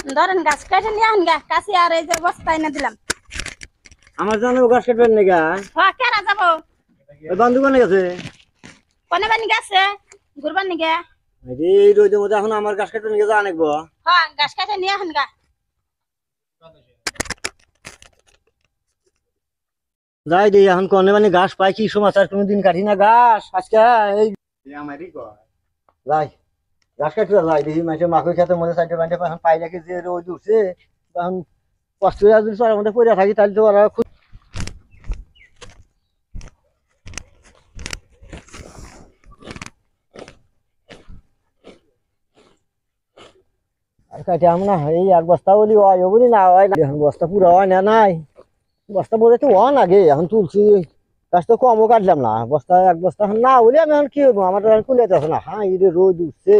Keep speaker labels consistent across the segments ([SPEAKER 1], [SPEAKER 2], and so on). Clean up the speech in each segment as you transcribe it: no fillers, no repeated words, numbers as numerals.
[SPEAKER 1] ধরেন গাছ কেটে নিয়ে আন গা কাছে আর এই যে বস্তায় না দিলাম।
[SPEAKER 2] আমার জানো গাছ কাটবেন নাকি?
[SPEAKER 1] হ্যাঁ কেরা যাবো?
[SPEAKER 2] ওই বন্ধু কোনে গেছে?
[SPEAKER 1] কোনে বানি গেছে ঘুরবার নিগে?
[SPEAKER 2] এই রোদের মধ্যে এখন আমার গাছ কাটবেন নাকি যা আনবো?
[SPEAKER 1] হ্যাঁ গাছ কেটে নিয়ে আন গা।
[SPEAKER 2] যাই দিই এখন কনে মানে গাছ পাই কি সমাচার, কোনোদিন কাটি না গাছ আজকে এই আমারই কয় যাই গাছ কাটতে যাই দেখি মাঝে মাকে খেতে মধ্যে সাইডে বাইডে এখন পাই নাকি যে রোদ উঠছে এখন কষ্ট করে যদি চড়ার মধ্যে পড়ে থাকি তাহলে তো ওরা আর কাটে আম না এই এক বস্তা বলি হয় বলি না হয় না এখন বস্তা পুরো হয় না নাই বস্তা বলে তো হন আগে এখন তুলছি গাছ তো কমও কাটলাম না বস্তা এক বস্তা এখন না বলে আমি এখন কি হবো আমার তো এখন কুলে যাচ্ছে না। হ্যাঁ এই রোদ উঠছে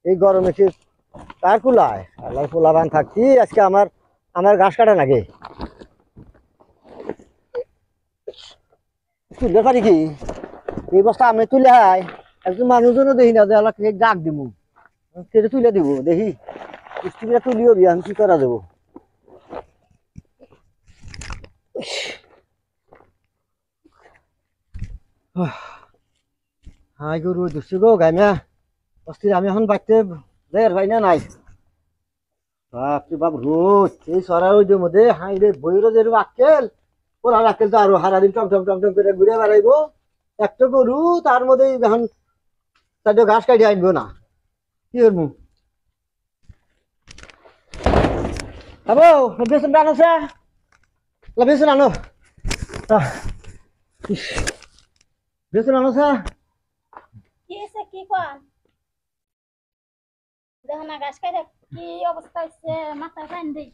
[SPEAKER 2] এই গরমে কি কার কুলায় আল্লাহ পোলাবান থাকছি আজকে আমার আমার গাছ কাটা নাকি তুলতে পারি কি এই বস্তা আমি তুলে হাই একজন মানুষজনও দেখি না যে আল্লাহ ডাক দিব কেটে তুলে দিব দেখি স্টিকটা তুলিও বিয়ান কি করা দেবো। হাই গরু দুসু গো গাইমা অস্থির আমি এখন বাড়তে যাই ভাই না নাই বাপরে বাপ রোজ এই সরার ওই মধ্যে হাই রে বইরো যে আক্কেল ওরা আক্কেল তো আরো সারাদিন টম টম করে ঘুরে বেড়াইবো একটা গরু তার মধ্যে এখন তাদের ঘাস কাটি আনবো না কি করবো আবো বেসন আনো সে বেসন আনো বেসন আনো সে
[SPEAKER 1] কি হয়েছে কি কন? দেখো না গাছ কেটে কি অবস্থা হচ্ছে মাথায় পানি দিই।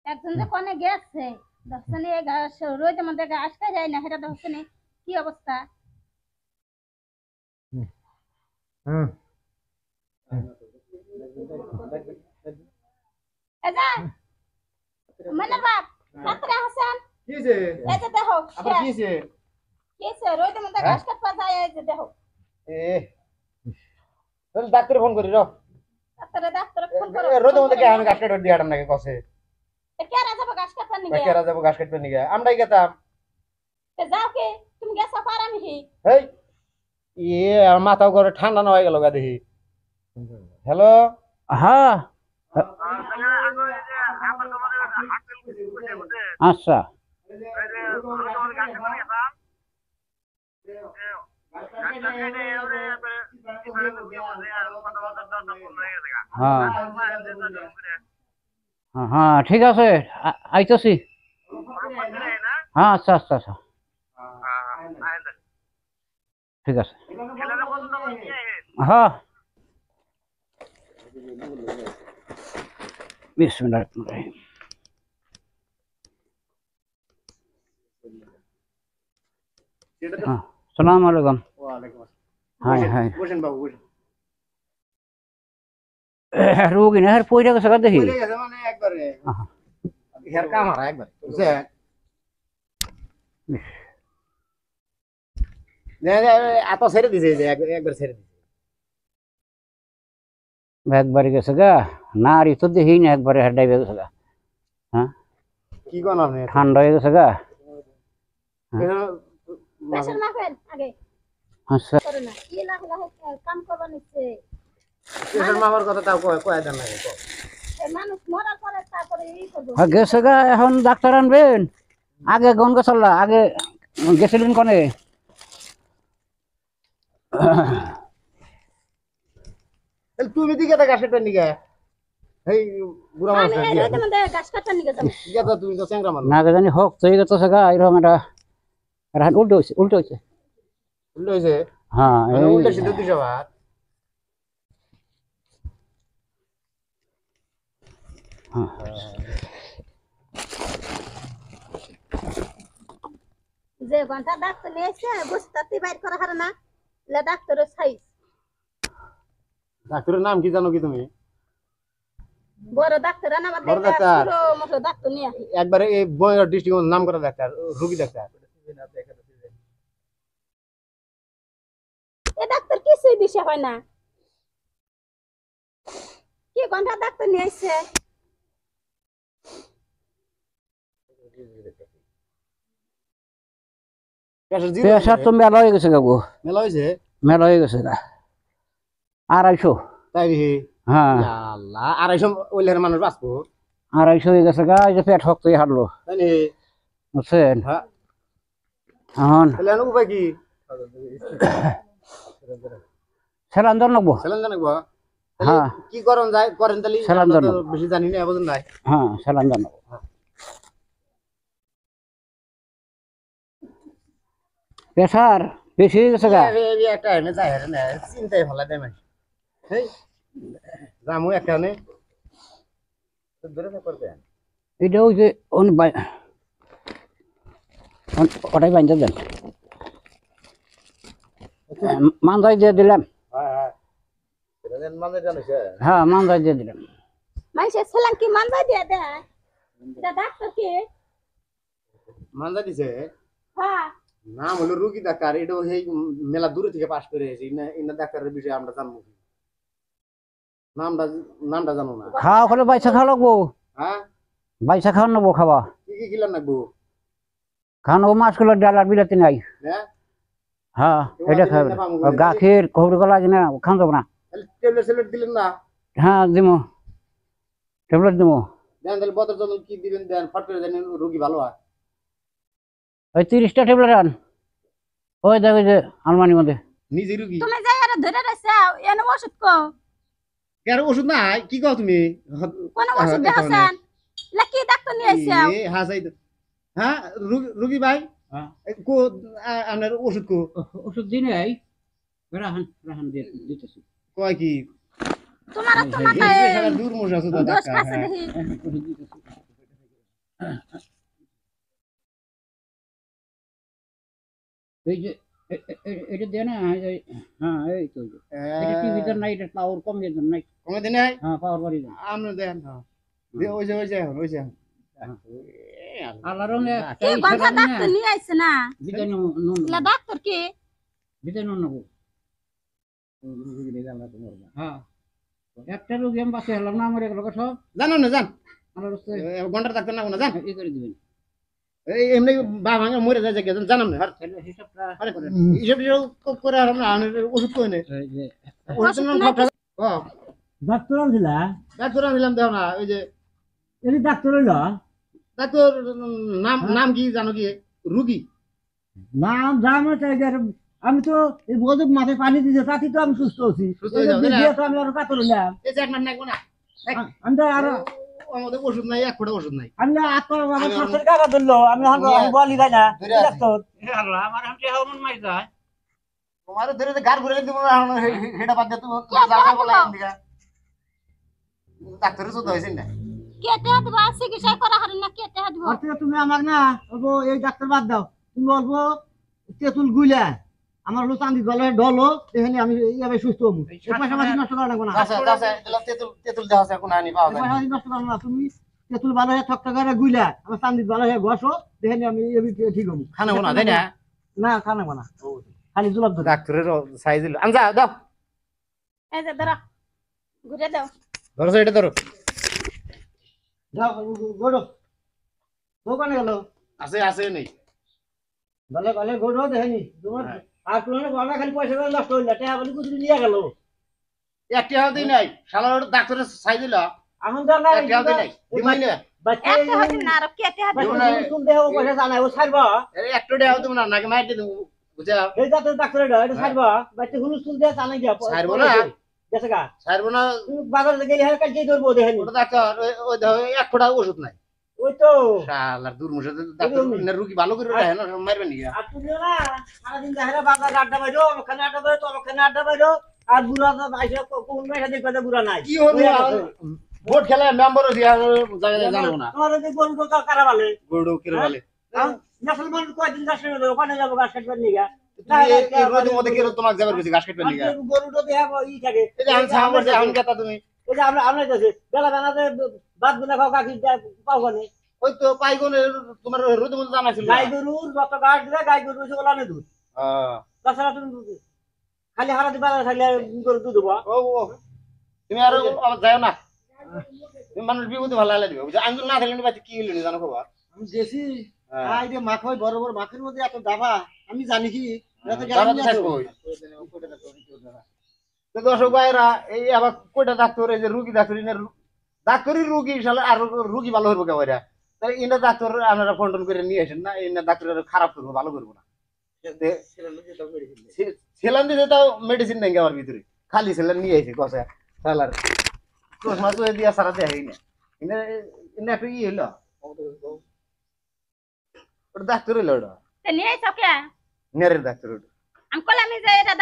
[SPEAKER 1] একজন যে কোনে গেছে দেখছেন এই গাছ রোদের মধ্যে গাছ কে যায় না সেটা দেখছেন কি অবস্থা। এজা মনের বাপ কাতরা হাসান
[SPEAKER 2] কিছে
[SPEAKER 1] এই যে দেখো
[SPEAKER 2] আবার কিছে
[SPEAKER 1] কিছে রোদের মধ্যে গাছ কাটবা যায় এই যে দেখো
[SPEAKER 2] এ চল ডাক্তার ফোন করি র
[SPEAKER 1] ডাক্তার ফোন করো
[SPEAKER 2] রোদের মধ্যে কি আমি গাছ কাটতে দিয়াম নাকি কসে
[SPEAKER 1] কেরা যাবো গাছ কাটবার নিগে?
[SPEAKER 2] কেরা যাবো গাছ কাটতে নিগে আমরাই গেতাম
[SPEAKER 1] যাও কে তুমি গেছো পারামি হি
[SPEAKER 2] হেই ইয়ে আর মাথাও করে ঠান্ডা না হয়ে গেল গা দেখি হ্যালো
[SPEAKER 3] হ্যাঁ আচ্ছা হ্যাঁ হ্যাঁ ঠিক আছে আইতেছি হ্যাঁ আচ্ছা আচ্ছা আচ্ছা ঠিক আছে হ্যাঁ বিসমিল্লাহির রহমানির রহিম হ্যাঁ সালাম আলাইকুম হ্যাঁ হ্যাঁ
[SPEAKER 2] বসেন বাবু বসেন
[SPEAKER 3] রোগী না আর পয়রা গেছে দেখি
[SPEAKER 2] মানে একবারে হেয়ার কাম হারা একবার বুঝছেন এত ছেড়ে দিছে যে একবার ছেড়ে দিছে
[SPEAKER 3] একবারে গেছে গা নারী তো দেখি না একবারে হেডাই গেছে গা হ্যাঁ
[SPEAKER 2] কি কোন আপনি
[SPEAKER 3] ঠান্ডা হয়ে গেছে গা
[SPEAKER 1] প্রেসার মাপেন আগে
[SPEAKER 3] আচ্ছা
[SPEAKER 1] করে না কি লাখ লাখ কাম করবা নিচ্ছে
[SPEAKER 2] প্রেসার মামার কথা তাও কয় দেন না
[SPEAKER 1] মানুষ মরার পরে তারপরে এই করবো।
[SPEAKER 3] গেছে গা এখন ডাক্তার আনবেন আগে গন গেছল্লা আগে গেছিলেন কনে
[SPEAKER 2] তুমি দিকে তা গাছের নিকে এই বুড়া মানুষ
[SPEAKER 1] আমি রোদের মধ্যে গাছ কাটার নিগে যাবো।
[SPEAKER 2] গেতা তুমি তো চ্যাংরা মানুষ
[SPEAKER 3] না জানি হোক তো গেছে গা এরকম একটা উল্টো হয়েছে উল্টো হয়েছে
[SPEAKER 2] উল্টো হয়েছে
[SPEAKER 3] হ্যাঁ
[SPEAKER 2] উল্টো সিদ্ধ দিছে ভাত
[SPEAKER 1] যে ঘন্টা ডাক্তার নিয়েছে বুঝতে বাইর করা হারে না ডাক্তারের সাইজ
[SPEAKER 2] ডাক্তারের নাম কি জানো কি তুমি
[SPEAKER 1] বড় ডাক্তার না
[SPEAKER 2] বড়
[SPEAKER 1] আমাদের
[SPEAKER 2] ডাক্তার।
[SPEAKER 1] পুরো মোটো ডাক্তার নিয়ে আসি
[SPEAKER 2] একবারে এই বয়স ডিস্ট্রিক্ট নাম করা ডাক্তার রুগী ডাক্তার
[SPEAKER 1] দিশে হয় না কি কোনটা ডাক্তার নিয়ে আইছে
[SPEAKER 3] প্রেসার তো মেলা হয়ে গেছে গো,
[SPEAKER 2] মেলা হয়েছে
[SPEAKER 3] মেলা হয়ে গেছে গা। 250।
[SPEAKER 2] তাই রে
[SPEAKER 3] হ্যাঁ
[SPEAKER 2] আল্লাহ 250 ওইলের মানুষ বাঁচবো
[SPEAKER 3] 250 হয়ে গেছে গা। এই যে পেট শক্তই হারলো,
[SPEAKER 2] তাই নি
[SPEAKER 3] বুঝছেন?
[SPEAKER 2] হ্যাঁ
[SPEAKER 3] এখন
[SPEAKER 2] তাহলে উপায় কি
[SPEAKER 3] স্যালাইন দেন লাগবো।
[SPEAKER 2] সেলেন জানাবো
[SPEAKER 3] হ্যাঁ
[SPEAKER 2] কি করেন যায় করেন তাহলে
[SPEAKER 3] সেলান
[SPEAKER 2] আমরা তো
[SPEAKER 3] জানাবো।
[SPEAKER 2] বেশি জানি না বুঝুন নাই
[SPEAKER 3] হ্যাঁ স্যালাইন দেন লাগবো। প্রেসার বেশি হয়ে গেছে গা।
[SPEAKER 2] এই একটা এনে যায় রে না চিন্তাই ভালো দেয় মানে এই জামু একটা নে ধরে না করবে
[SPEAKER 3] এটা ওই যে ওটাই বাইন্দা দেন, মানজাই দিয়ে দিলাম।
[SPEAKER 2] হ্যাঁ হ্যাঁ এটা দেন মানে জানিস
[SPEAKER 3] হ্যাঁ মানজাই দিয়ে দিলাম।
[SPEAKER 1] মানুষের ছেলেন কি মানবা দিয়ে দেয় এটা ডাক্তার কি
[SPEAKER 2] মানজা দিছে
[SPEAKER 1] হ্যাঁ
[SPEAKER 2] নাম হলো রুগী ডাক্তার এটা সেই মেলা দূরে থেকে পাস করে এসেছি না ইনা ডাক্তারের বিষয়ে আমরা জানবো কি নামটা নামটা জানো না
[SPEAKER 3] খাওয়া হলে বাইসা খাওয়া লাগবো,
[SPEAKER 2] হ্যাঁ
[SPEAKER 3] বাইসা খাওয়া নেবো। খাওয়া
[SPEAKER 2] কি কিলার নাকবো
[SPEAKER 3] খাওয়া নেবো, মাছগুলো ডাল আর বিলাতি নাই।
[SPEAKER 2] হ্যাঁ
[SPEAKER 3] হ্যাঁ এটা খাবে, গাখির খবর গলা আছে না, খাওয়া যাবো না।
[SPEAKER 2] ট্যাবলেট সেলেট দিলেন না
[SPEAKER 3] হ্যাঁ দিমো, ট্যাবলেট দিমো।
[SPEAKER 2] দেন তাহলে বদল টদল কি দিবেন দেন ফট করে দেন রুগী ভালো হয়
[SPEAKER 3] ওই 30টা ট্যাবলেট আন, ওই দেখো যে আলমারির মধ্যে।
[SPEAKER 2] নিজে রুগী
[SPEAKER 1] তুমি যাই আর ধরে রাখছো এনে ওষুধ কো
[SPEAKER 2] কেন ওষুধ নাই কি কও তুমি
[SPEAKER 1] কোন ওষুধ দেখাছেন লাকি ডাক্তার নিয়ে আইছে
[SPEAKER 2] হ্যাঁ যাই হ্যাঁ রুগী ভাই
[SPEAKER 3] হ্যাঁ
[SPEAKER 2] কো আপনার ওষুধ কো
[SPEAKER 3] ওষুধ দিন এই রাহান রাহান দিতেছি।
[SPEAKER 2] কয় কি
[SPEAKER 1] তোমার তো
[SPEAKER 3] এই,
[SPEAKER 1] মাথায়
[SPEAKER 2] সারা দূর মশা আছে তো
[SPEAKER 1] দোষ
[SPEAKER 2] ডাক্তার
[SPEAKER 1] খাচ্ছে
[SPEAKER 2] হ্যাঁ
[SPEAKER 1] দেখি
[SPEAKER 3] ওষুধ দিতেছি। এই যে এটা দেয় না, হ্যাঁ এই তো এটা টিভিতে নাই, এটা পাওয়ার কম দিয়ে দেন নাই।
[SPEAKER 2] কমে দিন নাই
[SPEAKER 3] হ্যাঁ পাওয়ার বাড়ি দেন।
[SPEAKER 2] আমরা দেন ওই যে
[SPEAKER 3] আল্লাহ রঙে
[SPEAKER 1] কি গন্ধা ডাক্তার নিয়ে আইছে না
[SPEAKER 3] বিদায় নুন
[SPEAKER 1] এলা ডাক্তার কি
[SPEAKER 3] বিদায় নুন নেবো। হ্যাঁ একটা রোগী আমি বাঁচিয়ে হলাম না, আমার এগুলো সব
[SPEAKER 2] জানো না জান
[SPEAKER 3] আমার
[SPEAKER 2] ঘন্টার ডাক্তার না জান
[SPEAKER 3] ই করে দিবেন।
[SPEAKER 2] এই এমনি বা ভাঙা মরে যায় জানাম না
[SPEAKER 3] তাহলে হিসাবটা
[SPEAKER 2] হিসাব করে আর আমরা ওষুধ কই নেই
[SPEAKER 3] এই যে
[SPEAKER 2] ওষুধ নাম ঠকঠক
[SPEAKER 4] ডাক্তার আনছিলা
[SPEAKER 2] ডাক্তার দিলাম দেও না ওই যে
[SPEAKER 4] এটি ডাক্তার হইল
[SPEAKER 2] ডাক্তার নাম কি জানো কি রুগী
[SPEAKER 4] নাম জানো আমি তো এই বলতে মাথায় পানি দিয়েছে তাতে তো আমি সুস্থ আছি
[SPEAKER 2] সুস্থ হয়ে যাও, তাই না?
[SPEAKER 4] দিয়ে তো আমি আরো কাতর হইলাম
[SPEAKER 2] এই যে এক মাস নাকবো না
[SPEAKER 4] আমি তো আরো
[SPEAKER 2] আমাদের ওষুধ নাই এক ফোঁটা ওষুধ নাই
[SPEAKER 4] আমি না আত্মা আমার
[SPEAKER 2] আমি
[SPEAKER 4] সরকারি কাগজ ধরলো আমি আমি বলি তাই না
[SPEAKER 2] ধরে আছি।
[SPEAKER 4] ডাক্তার
[SPEAKER 3] আল্লাহ আমার হামতে হমন মাই যায়।
[SPEAKER 2] তোমার ধরে গার ঘুরে দিব না হেটা বাদ দে তুমি যাবে বলে দিকা ডাক্তারের সুদ হইছে না
[SPEAKER 1] কেটে দিব চিকিৎসা করা হারে না কেটে দিব
[SPEAKER 4] আর থেকে তুমি আমাকে না বলবো এই ডাক্তার বাদ দাও তুমি বলবো তেঁতুল গুইলা আমার হলো চান্দি গলে ডলো দেখেনি আমি এইভাবে সুস্থ হবো পয়সা মাসি নষ্ট করা লাগবো না
[SPEAKER 2] আচ্ছা আচ্ছা দিলাম তেতুল দেওয়া আছে কোন আনি পাওয়া যায়
[SPEAKER 4] পয়সা মাসি নষ্ট করা না তুমি তেঁতুল ভালো হয়ে ঠকটা করে গুইলা আমার চান্দি ভালো হয়ে ঘষো দেখেনি আমি ঠিক হবো
[SPEAKER 2] খানা না তাই না
[SPEAKER 4] না খানা না খালি জুলাব ধরে
[SPEAKER 2] ডাক্তারের সাইজ দিল আনজা দাও
[SPEAKER 1] এই যে ধরো ঘুরে দাও
[SPEAKER 2] ধরো এটা ধরো
[SPEAKER 4] যাও গোড়ো দোকানে গেল
[SPEAKER 2] আছে আছে নেই
[SPEAKER 4] গলে গলে গোড়ো দেখেনি তোমার আর তোমার গলা খালি পয়সা করে নষ্ট হইল টাকা বলি কুচুরি নিয়ে গেল
[SPEAKER 2] একটি হাতে নাই শালার ডাক্তারের সাইজ দিল
[SPEAKER 4] এখন তো না
[SPEAKER 2] একটি হাতে নাই দিমাই না
[SPEAKER 4] বাচ্চা
[SPEAKER 1] একটা হচ্ছে না আর কেটে দিব
[SPEAKER 4] শুন দেহ পয়সা জানাই ও ছাড়বা
[SPEAKER 2] একটু দেওয়া তুমি না নাকি মাইর দিও বুঝা
[SPEAKER 4] এই যাতে ডাক্তার এটা ছাড়বা বাচ্চা হুলুস্তুল দেহ জানাই দিয়া
[SPEAKER 2] ছাড়বো না।
[SPEAKER 4] গেছে গা
[SPEAKER 2] ছাড়বো না
[SPEAKER 4] তুমি বাজারে গেলে হালকা যেই ধরবো দেখেনি
[SPEAKER 2] ওটা ডাক্তার ওই দেখো এক ফোঁটা ওষুধ নাই
[SPEAKER 4] ওই তো
[SPEAKER 2] শালার দূর মুশে ডাক্তার রুগী ভালো করে রাখে না মারবে নাকি
[SPEAKER 4] আর তুমিও না সারাদিন দেখারে বাজার আড্ডা বাইরো আমাখানে আড্ডা বাইরো তো আমাখানে আড্ডা বাইরো আর বুড়া আইসা কোন মেয়েটা দেখবে যে বুড়া নাই
[SPEAKER 2] কি হলো ভোট খেলা মেম্বার দিয়া জানো না
[SPEAKER 4] তোমার ওই গরু তো কারা বলে
[SPEAKER 2] গরু কিরে বলে
[SPEAKER 4] নাসল মানুষ কয়দিন গাছ কেটে দেবো ওখানে যাবো গাছ কাটবার নিয়ে
[SPEAKER 2] তুমি এই রোদের মধ্যে কিরে তোমাকে যাবার বেশি ঘাস কাটবে নাকি
[SPEAKER 4] গরুটা দেখাব ই থাকে
[SPEAKER 2] এই যে আনছা আমার যে আন কথা তুমি
[SPEAKER 4] এই যে আমরা যাচ্ছি বেলা বেলাতে ভাত গুনা খাও কাকি পাও কানে
[SPEAKER 2] ওই তো পাইগনে তোমার রোদের মধ্যে জানা ছিল
[SPEAKER 4] গাই গরুর যত গাছ দিলে গাই গরু হচ্ছে ওলানে দুধ
[SPEAKER 2] হ্যাঁ
[SPEAKER 4] তাছাড়া তুমি
[SPEAKER 2] খালি হারা দিবা খাইলে করে দুধ দেবো
[SPEAKER 5] ও ও তুমি আর যাও না তুমি মানুষ বিপদে ভালো লাগে দিবে আমি না থাকলে বাচ্চা কি হইলো জানো খবর
[SPEAKER 2] আমি গেছি
[SPEAKER 5] হ্যাঁ।
[SPEAKER 2] আই রে মাখ হয় বড় বড় মাখের মধ্যে এত দাবা আমি জানি কি এটা তো
[SPEAKER 5] দাঁড়াতে
[SPEAKER 2] গেলাম না
[SPEAKER 5] থাকবো তো দর্শক ভাইরা এই আবার কয়টা ডাক্তার এই যে রুগী ডাক্তারি রুগী শালা আর রুগী ভালো হইব কেবারে তাই ইনা ডাক্তার আপনারা ফোন টোন করে নিয়ে আসেন না ইনা ডাক্তার খারাপ করবো ভালো করবো না সেলান দিতে তাও মেডিসিন নেই আমার ভিতরে খালি সেলান নিয়ে আসি কষা শালার চশমা তো দিয়া সারা দেয় না ইনা ইনা একটু ই হইলো ওটা ডাক্তার হইলো ওটা
[SPEAKER 1] তে নিয়ে আইছো কে
[SPEAKER 5] নেরের ডাক্তার ওটা
[SPEAKER 1] আমি কইলাম যে এটা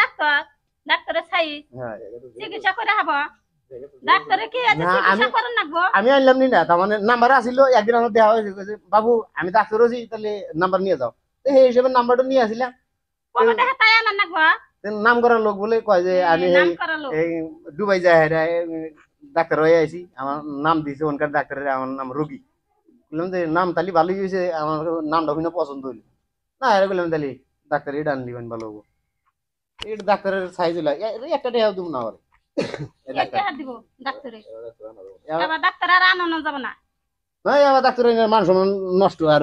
[SPEAKER 1] ডাক্তারে ছাই
[SPEAKER 5] হ্যাঁ
[SPEAKER 1] চিকিৎসা করে হবো ডাক্তারে কি আছে
[SPEAKER 5] না,
[SPEAKER 1] চিকিৎসা
[SPEAKER 5] আমি-
[SPEAKER 1] করন নাগবো
[SPEAKER 5] আমি আনলাম নি না তার মানে নাম্বার আসিল একদিন আমার দেওয়া হয়েছে কইছে, বাবু আমি ডাক্তার আছি তাহলে নাম্বার নিয়ে যাও তো সেই হিসেবে নাম্বারটা নিয়ে আসিলাম
[SPEAKER 1] কবে দেখা তাই আনার নাগবো
[SPEAKER 5] তো নাম করার লোক বলে কয় যে আমি
[SPEAKER 1] নাম
[SPEAKER 5] এই
[SPEAKER 1] করালো
[SPEAKER 5] এই দুবাই যাই ডাক্তার হয়ে আইছি আমার নাম দিছে ওনকার ডাক্তারের আমার নাম রোগী বললাম যে নাম তালি ভালোই হয়েছে আমার নামটা শুনে পছন্দ হইলো না এর বললাম তালি ডাক্তার এটা আনলি ভালো হবো এটা ডাক্তারের সাইজ হইলো একটা দেওয়া দিব না আমার এই ডাক্তার
[SPEAKER 1] টাকা দিব ডাক্তারে আবার ডাক্তার আর আনানো যাব না
[SPEAKER 5] না আবার ডাক্তারের মান সম্মান নষ্ট আর